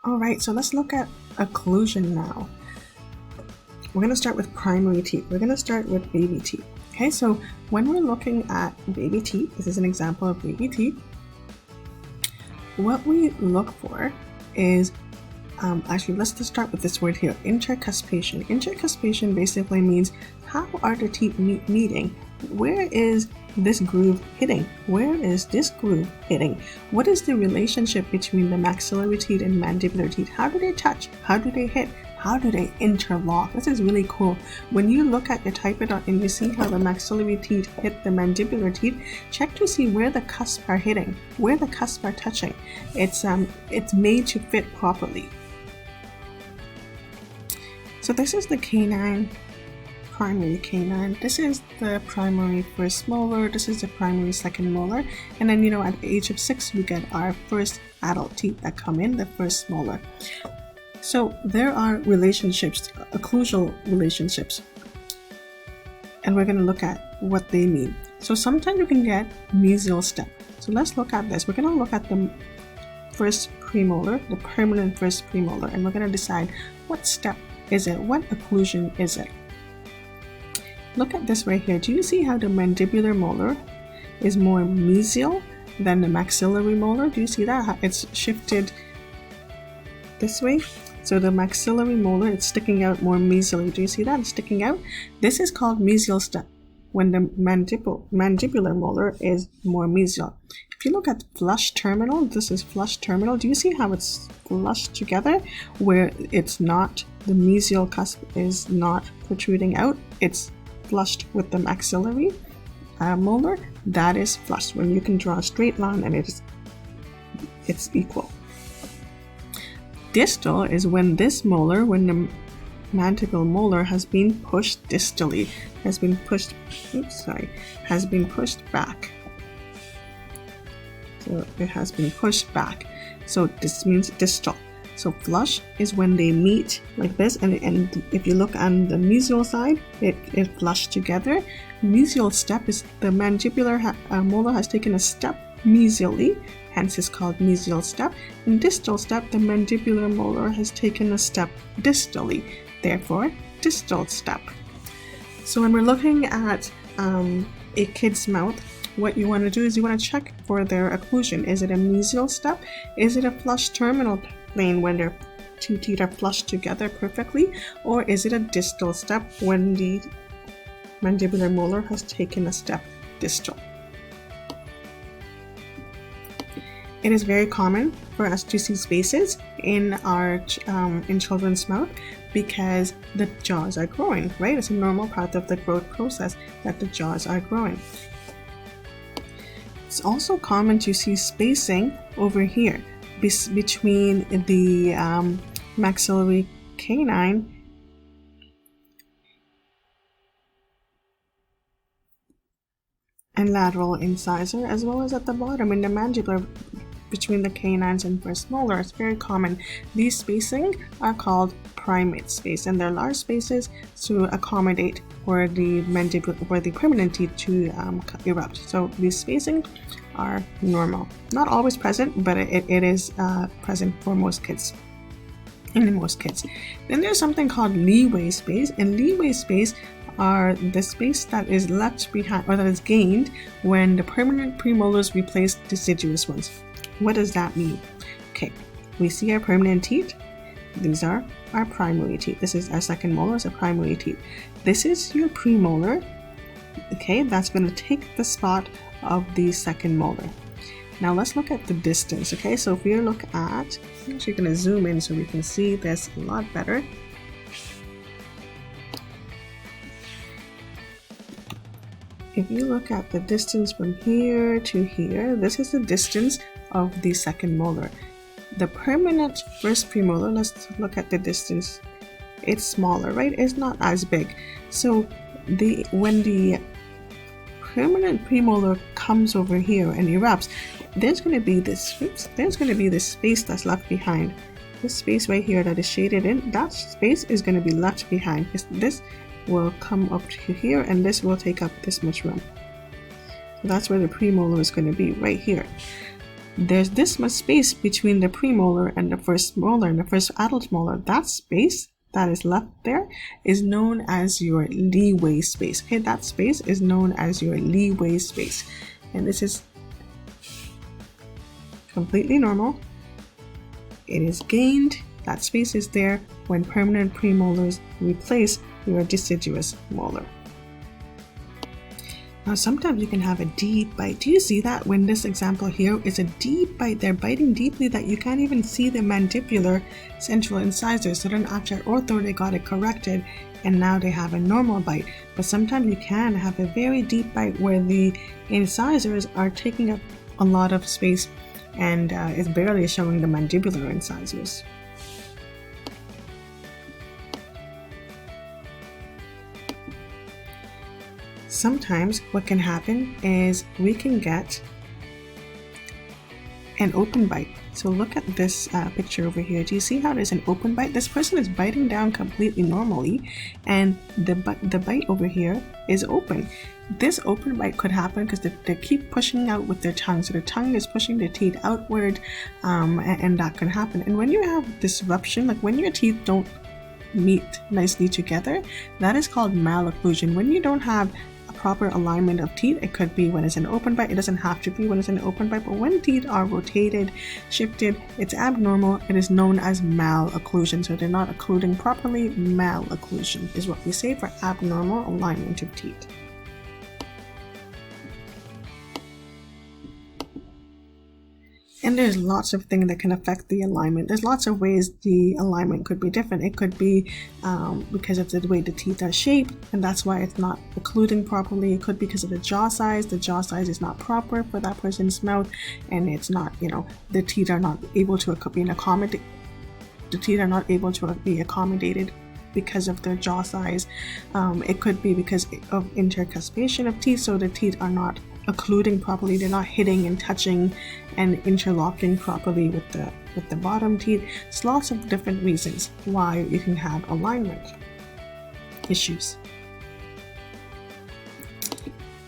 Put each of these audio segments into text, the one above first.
All right, so let's look at occlusion now. We're going to start with primary teeth. We're going to start with baby teeth. Okay, so when we're looking at baby teeth, this is an example of baby teeth. What we look for is, actually, let's just start with this word here, intercuspation. Intercuspation basically means how are the teeth meeting? Where is this groove hitting? Where is this groove hitting? What is the relationship between the maxillary teeth and mandibular teeth? How do they touch? How do they hit? How do they interlock? This is really cool. When you look at your typodont and you see how the maxillary teeth hit the mandibular teeth, check to see where the cusps are hitting, where the cusps are touching. It's made to fit properly. So this is the canine, primary canine. This is the primary first molar. This is the primary second molar. And then, at the age of 6, we get our first adult teeth that come in, the first molar. So there are relationships, occlusal relationships, and we're going to look at what they mean. So sometimes you can get mesial step. So let's look at this. We're going to look at the first premolar, the permanent first premolar, and we're going to decide what step is it, what occlusion is it. Look at this right here. Do you see how the mandibular molar is more mesial than the maxillary molar? Do you see that? How it's shifted this way? So the maxillary molar, it's sticking out more mesially. Do you see that? It's sticking out. This is called mesial step, when the mandibular molar is more mesial. If you look at flush terminal, this is flush terminal. Do you see how it's flushed together, where it's not, the mesial cusp is not protruding out? It's flushed with the maxillary molar. That is flushed, when you can draw a straight line and it's equal. Distal is when this molar, when the mandibular molar has been pushed distally, has been pushed back. So it has been pushed back. So this means distal. So flush is when they meet like this, and if you look on the mesial side, it flushed together. Mesial step is the mandibular molar has taken a step mesially, hence it's called mesial step. In distal step, the mandibular molar has taken a step distally, therefore distal step. So when we're looking at a kid's mouth, what you want to do is you want to check for their occlusion. Is it a mesial step? Is it a flush terminal plane when their two teeth are flushed together perfectly? Or is it a distal step when the mandibular molar has taken a step distal? It is very common for us to see spaces in our in children's mouth because the jaws are growing, right? It's a normal part of the growth process that the jaws are growing. It's also common to see spacing over here between the maxillary canine and lateral incisor, as well as at the bottom in the mandibular, between the canines and first molar. It's very common. These spacing are called primate space, and they're large spaces to accommodate for the permanent teeth to erupt. So these spacing are normal. Not always present, but it is present for most kids. In most kids. Then there's something called leeway space, and leeway space are the space that is left behind, or that is gained when the permanent premolars replace deciduous ones. What does that mean? Okay, we see our permanent teeth. These are our primary teeth. This is our second molar, is a primary teeth. This is your premolar. Okay, that's going to take the spot of the second molar. Now let's look at the distance. Okay, so if we look at, I'm actually going to zoom in so we can see this a lot better. If you look at the distance from here to here, this is the distance of the second molar. The permanent first premolar, let's look at the distance. It's smaller, right? It's not as big. So when the permanent premolar comes over here and erupts, there's going to be this space that's left behind. This space right here that is shaded in, that space is going to be left behind. This will come up to here, and this will take up this much room. So that's where the premolar is going to be, right here. there's this much space between the premolar and the first molar and the first adult molar. That space that is left there is known as your leeway space. Okay, that space is known as your leeway space. And this is completely normal. It is gained, that space is there when permanent premolars replace your deciduous molar. Now sometimes you can have a deep bite. Do you see that when this example here is a deep bite? They're biting deeply that you can't even see the mandibular central incisors. So then after ortho they got it corrected and now they have a normal bite. But sometimes you can have a very deep bite where the incisors are taking up a lot of space and is barely showing the mandibular incisors. Sometimes what can happen is we can get an open bite. So look at this picture over here. Do you see how there's an open bite? This person is biting down completely normally and the bite over here is open. This open bite could happen because they keep pushing out with their tongue. So the tongue is pushing their teeth outward and that can happen. And when you have disruption, like when your teeth don't meet nicely together, that is called malocclusion. When you don't have proper alignment of teeth, it could be when it's an open bite. It doesn't have to be when it's an open bite, but when teeth are rotated, shifted, it's abnormal. It is known as malocclusion. So they're not occluding properly. Malocclusion is what we say for abnormal alignment of teeth. And there's lots of things that can affect the alignment. There's lots of ways the alignment could be different. It could be because of the way the teeth are shaped, and that's why it's not occluding properly. It could be because of the jaw size. The jaw size is not proper for that person's mouth, and it's not, the teeth are not able to be accommodated. The teeth are not able to be accommodated because of their jaw size. It could be because of intercuspation of teeth, so the teeth are not occluding properly. They're not hitting and touching and interlocking properly with the bottom teeth. There's lots of different reasons why you can have alignment issues.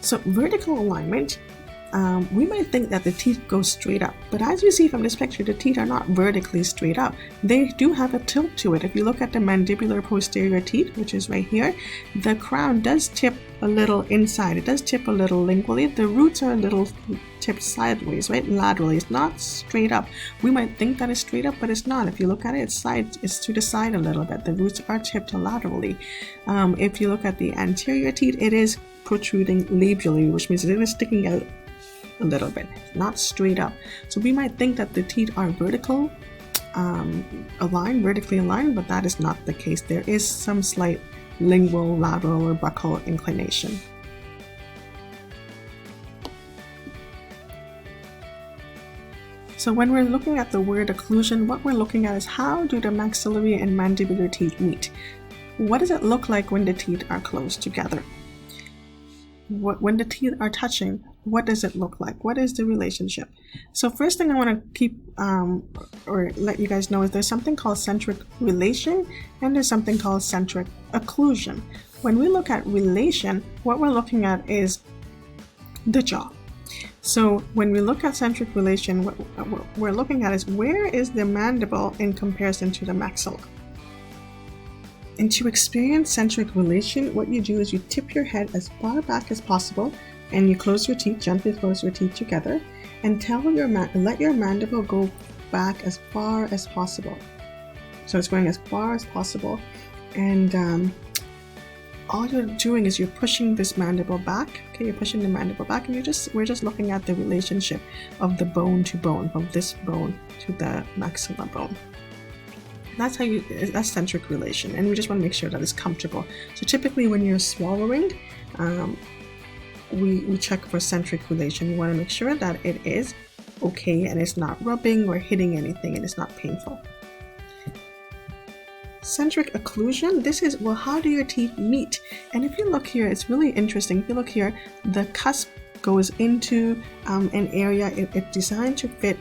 So vertical alignment, we might think that the teeth go straight up, but as you see from this picture, the teeth are not vertically straight up. They do have a tilt to it. If you look at the mandibular posterior teeth, which is right here, the crown does tip a little inside. It does tip a little lingually. The roots are a little tipped sideways, right? Laterally. It's not straight up. We might think that it's straight up, but it's not. If you look at it, it's to the side a little bit. The roots are tipped laterally. If you look at the anterior teeth, it is protruding labially, which means it is sticking out a little bit, not straight up. So we might think that the teeth are vertically aligned, but that is not the case. There is some slight lingual, lateral, or buccal inclination. So when we're looking at the word occlusion, what we're looking at is how do the maxillary and mandibular teeth meet? What does it look like when the teeth are close together? When the teeth are touching, what does it look like? What is the relationship? So first thing I want to keep or let you guys know is there's something called centric relation and there's something called centric occlusion. When we look at relation, what we're looking at is the jaw. So when we look at centric relation, what we're looking at is where is the mandible in comparison to the maxilla? And to experience centric relation, what you do is you tip your head as far back as possible and you close your teeth, gently close your teeth together and let your mandible go back as far as possible. So it's going as far as possible, and all you're doing is you're pushing this mandible back. Okay, you're pushing the mandible back, and we're just looking at the relationship of the bone to bone, from this bone to the maxilla bone. That's centric relation, and we just want to make sure that it's comfortable. So typically when you're swallowing, we check for centric relation. We want to make sure that it is okay and it's not rubbing or hitting anything and it's not painful. Centric occlusion, this is, well, how do your teeth meet? And if you look here, it's really interesting. If you look here, the cusp goes into an area, it's designed to fit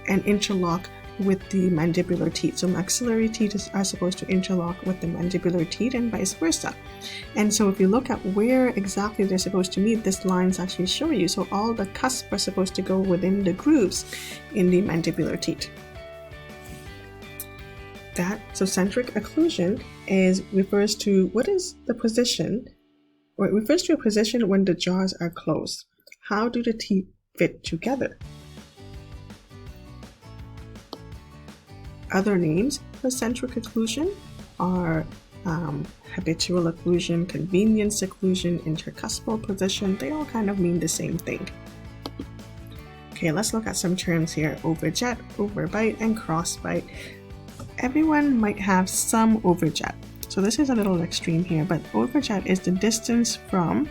and interlock with the mandibular teeth. So maxillary teeth are supposed to interlock with the mandibular teeth and vice versa. And so if you look at where exactly they're supposed to meet, this lines actually show you. So all the cusps are supposed to go within the grooves in the mandibular teeth. So centric occlusion refers to what is the position, or it refers to a position when the jaws are closed. How do the teeth fit together? Other names for centric occlusion are habitual occlusion, convenience occlusion, intercuspal position. They all kind of mean the same thing. Okay, let's look at some terms here: overjet, overbite, and crossbite. Everyone might have some overjet. So this is a little extreme here, but overjet is the distance from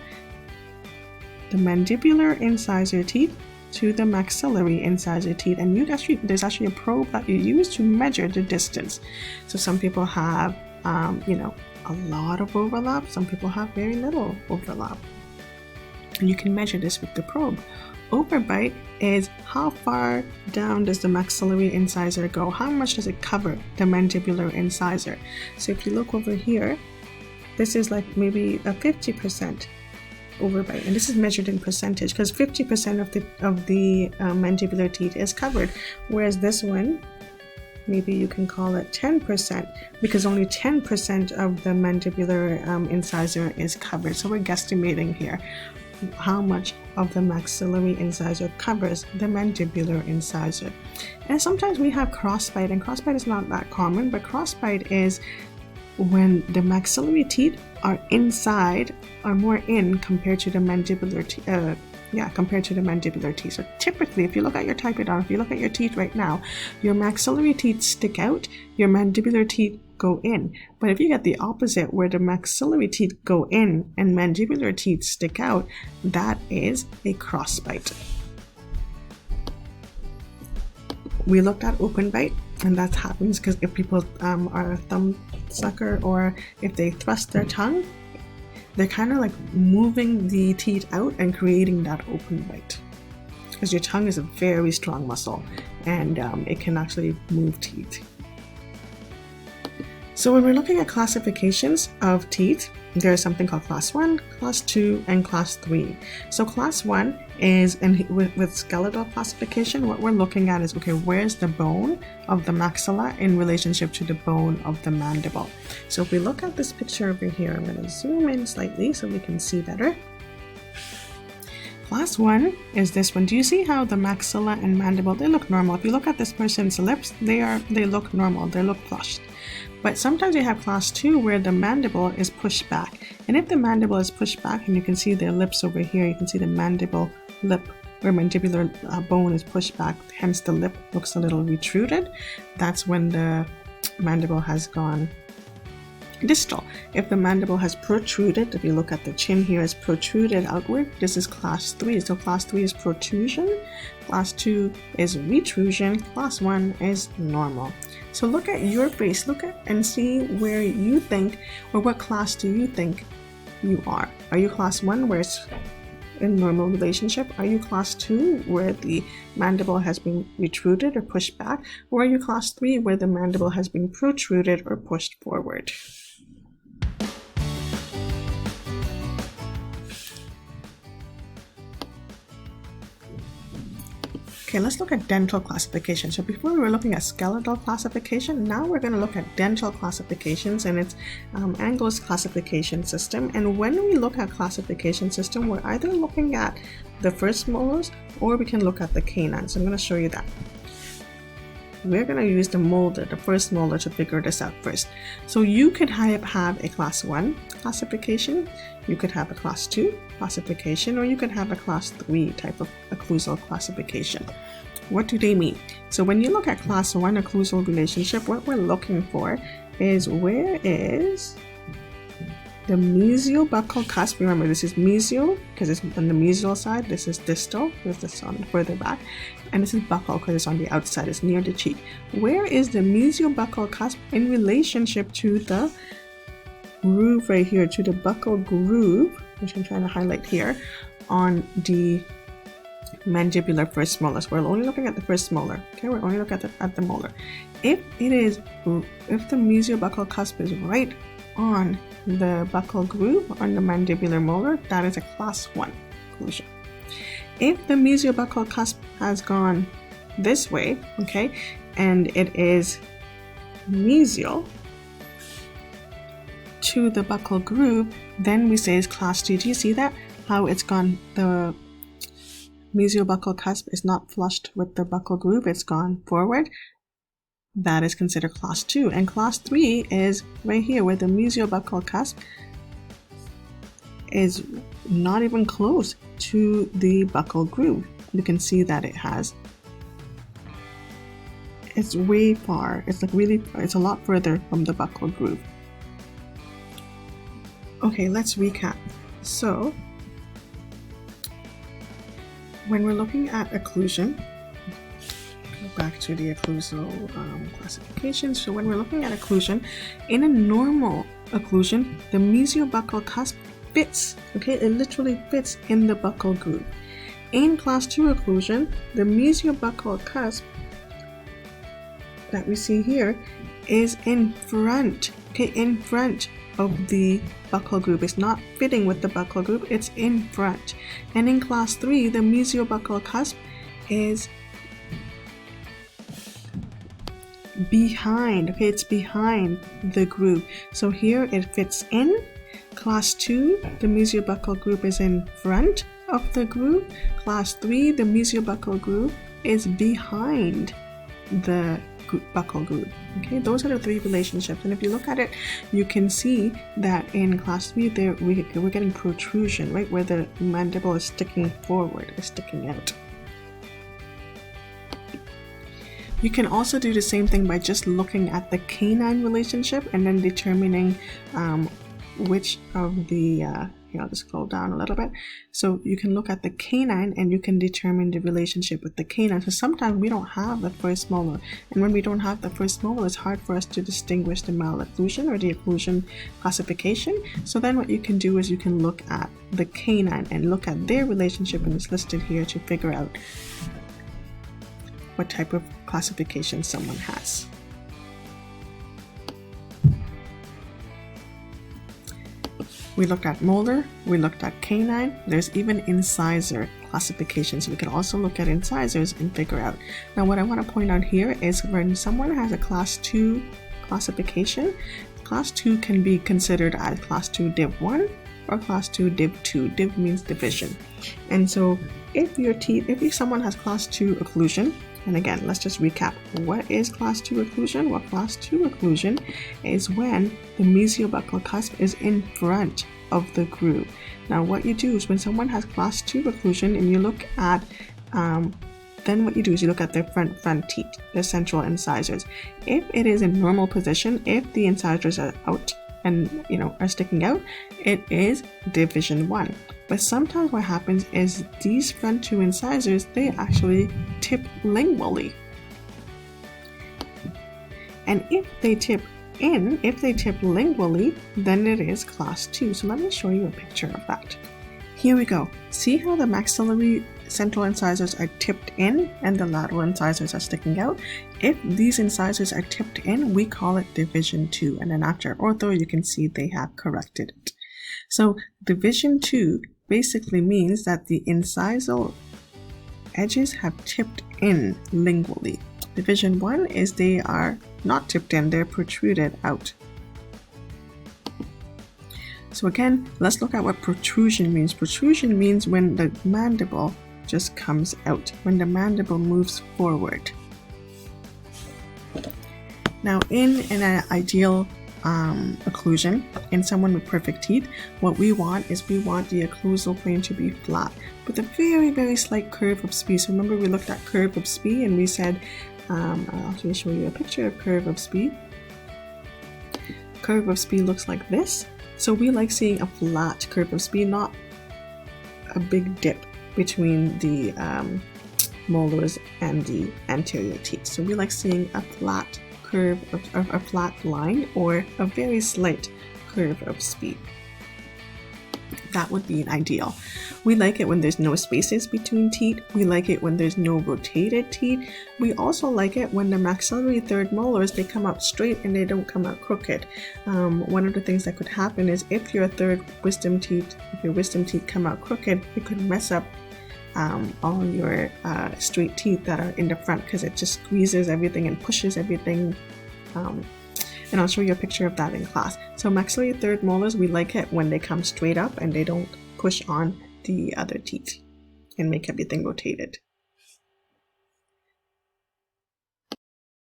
the mandibular incisor teeth to the maxillary incisor teeth, and there's actually a probe that you use to measure the distance. So some people have a lot of overlap, some people have very little overlap, and you can measure this with the probe. Overbite is how far down does the maxillary incisor go, how much does it cover the mandibular incisor. So if you look over here, this is like maybe a 50% overbite, and this is measured in percentage because 50% of the mandibular teeth is covered, whereas this one, maybe you can call it 10%, because only 10% of the mandibular incisor is covered. So we're guesstimating here how much of the maxillary incisor covers the mandibular incisor. And sometimes we have crossbite, and crossbite is not that common, but crossbite is when the maxillary teeth are inside or more in compared to the mandibular teeth. Compared to the mandibular teeth. So typically, if you look at your typodont, if you look at your teeth right now, your maxillary teeth stick out, your mandibular teeth go in. But if you get the opposite, where the maxillary teeth go in and mandibular teeth stick out, that is a crossbite. We looked at open bite, and that happens because if people are a thumb sucker, or if they thrust their tongue, they're kind of like moving the teeth out and creating that open bite, because your tongue is a very strong muscle, and it can actually move teeth. So when we're looking at classifications of teeth, there's something called class 1, class 2, and class 3. So class 1 is, and with skeletal classification, what we're looking at is, okay, where's the bone of the maxilla in relationship to the bone of the mandible? So if we look at this picture over here, I'm going to zoom in slightly so we can see better. Class 1 is this one. Do you see how the maxilla and mandible, they look normal? If you look at this person's lips, they look normal, they look flushed. But sometimes you have class 2 where the mandible is pushed back. And if the mandible is pushed back, and you can see their lips over here, you can see the mandible lip where mandibular bone is pushed back, hence the lip looks a little retruded. That's when the mandible has gone distal. If the mandible has protruded, if you look at the chin here, is protruded outward, this is class 3. So class 3 is protrusion, class 2 is retrusion, class 1 is normal. So look at your face, look at and see where you think, or what class do you think you are. Are you class 1 where it's in normal relationship? Are you class 2 where the mandible has been retruded or pushed back? Or are you class 3 where the mandible has been protruded or pushed forward? Okay, let's look at dental classification. So before we were looking at skeletal classification, now we're going to look at dental classifications, and it's Anglo's classification system. And when we look at classification system, we're either looking at the first molars or we can look at the canines. So I'm going to show you that. We're going to use the molder, the first molar, to figure this out first. So you could have a class 1 classification, you could have a class 2 classification, or you could have a class 3 type of occlusal classification. What do they mean? So when you look at class 1 occlusal relationship, what we're looking for is where is the mesial buccal cusp. Remember, this is mesial because it's on the mesial side, this is distal because this on further back, and this is buccal because it's on the outside, it's near the cheek. Where is the mesial buccal cusp in relationship to the groove right here, to the buccal groove, which I'm trying to highlight here, on the mandibular first molar. So we're only looking at the first molar. Okay, we're only looking at the molar. If the mesiobuccal cusp is right on the buccal groove on the mandibular molar, that is a class 1 occlusion. If the mesiobuccal cusp has gone this way, okay, and it is mesial to the buccal groove, then we say it's class 2. Do you see that? How it's gone, the mesiobuccal cusp is not flushed with the buccal groove, it's gone forward. That is considered class 2. And class 3 is right here where the mesiobuccal cusp is not even close to the buccal groove. You can see that it's way far. It's like really, it's a lot further from the buccal groove. Okay, let's recap. So when we're looking at occlusion, go back to the occlusal classification. So when we're looking at occlusion, in a normal occlusion, the mesiobuccal cusp fits, okay, it literally fits in the buccal groove. In class 2 occlusion, the mesiobuccal cusp that we see here is in front, okay, in front of the buccal groove. It's not fitting with the buccal groove, it's in front. And in class 3, the mesiobuccal cusp is behind, okay, it's behind the groove. So here it fits in. Class 2, the mesiobuccal groove is in front of the groove. Class 3, the mesiobuccal groove is behind the buccal groove. Okay, those are the three relationships, and if you look at it, you can see that in class 3 there we're getting protrusion, right, where the mandible is sticking forward, is sticking out. You can also do the same thing by just looking at the canine relationship and then determining which of the here, I'll just scroll down a little bit. So you can look at the canine and you can determine the relationship with the canine. So sometimes we don't have the first molar, and when we don't have the first molar, it's hard for us to distinguish the malocclusion or the occlusion classification. So then what you can do is you can look at the canine and look at their relationship, and it's listed here to figure out what type of classification someone has. We looked at molar, we looked at canine, there's even incisor classification, so we can also look at incisors and figure out. Now what I want to point out here is when someone has a class 2 classification, class 2 can be considered as class 2 div 1 or class 2 div 2. Div means division. And so if someone has class 2 occlusion, and again, let's just recap. What is class 2 occlusion? Well, class 2 occlusion is when the mesiobuccal cusp is in front of the groove. Now, what you do is when someone has class 2 occlusion and you look at, then what you do is you look at their front teeth, their central incisors. If it is in normal position, if the incisors are out and are sticking out, it is division 1. But sometimes what happens is these front 2 incisors, they actually tip lingually. And if they tip lingually, then it is class 2. So let me show you a picture of that. Here we go. See how the maxillary central incisors are tipped in and the lateral incisors are sticking out? If these incisors are tipped in, we call it division 2. And then after ortho, you can see they have corrected it. So division 2 basically means that the incisal edges have tipped in lingually. Division 1 is they are not tipped in, they're protruded out. So again, let's look at what protrusion means. Protrusion means when the mandible just comes out, when the mandible moves forward. Now in an ideal occlusion, in someone with perfect teeth, what we want the occlusal plane to be flat with a very, very slight curve of SPEE. So remember we looked at curve of SPEE and we said, I'll actually show you a picture of curve of SPEE. Curve of SPEE looks like this. So we like seeing a flat curve of SPEE, not a big dip between the molars and the anterior teeth. So we like seeing a flat curve of a flat line or a very slight curve of SPEE. That would be an ideal. We like it when there's no spaces between teeth. We like it when there's no rotated teeth. We also like it when the maxillary third molars, they come out straight and they don't come out crooked. One of the things that could happen is if your wisdom teeth come out crooked, it could mess up all your straight teeth that are in the front, because it just squeezes everything and pushes everything. And I'll show you a picture of that in class. So maxillary third molars, we like it when they come straight up and they don't push on the other teeth and make everything rotated.